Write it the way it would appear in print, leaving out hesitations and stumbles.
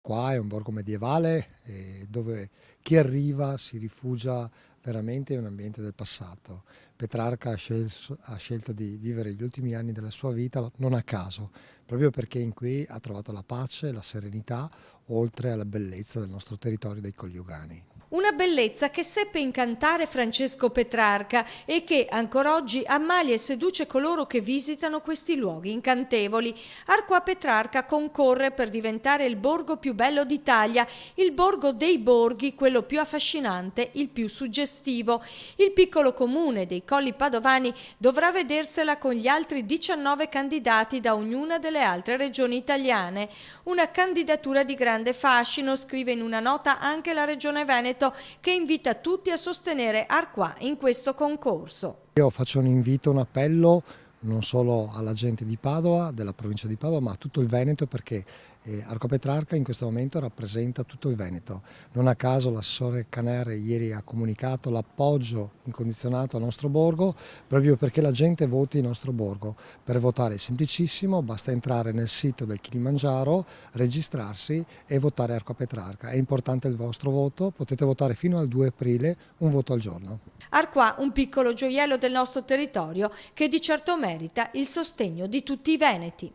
Qua è un borgo medievale dove chi arriva si rifugia veramente in un ambiente del passato. Petrarca ha scelto di vivere gli ultimi anni della sua vita non a caso, proprio perché in qui ha trovato la pace e la serenità, oltre alla bellezza del nostro territorio dei Colli Ugani. Una bellezza che seppe incantare Francesco Petrarca e che ancora oggi ammalia e seduce coloro che visitano questi luoghi incantevoli. Arqua Petrarca concorre per diventare il borgo più bello d'Italia, il borgo dei borghi, quello più affascinante, il più suggestivo. Il piccolo comune dei Colli Padovani dovrà vedersela con gli altri 19 candidati da ognuna delle altre regioni italiane. Una candidatura di grande fascino, scrive in una nota anche la Regione Veneto, che invita tutti a sostenere Arqua in questo concorso. Io faccio un invito, un appello non solo alla gente di Padova, della provincia di Padova, ma a tutto il Veneto, perché Arqua Petrarca in questo momento rappresenta tutto il Veneto. Non a caso l'assessore Caner ieri ha comunicato l'appoggio incondizionato al nostro borgo, proprio perché la gente voti il nostro borgo. Per votare è semplicissimo, basta entrare nel sito del Kilimangiaro, registrarsi e votare Arqua Petrarca. È importante il vostro voto, potete votare fino al 2 aprile, un voto al giorno. Arqua, un piccolo gioiello del nostro territorio che di certo merita il sostegno di tutti i veneti.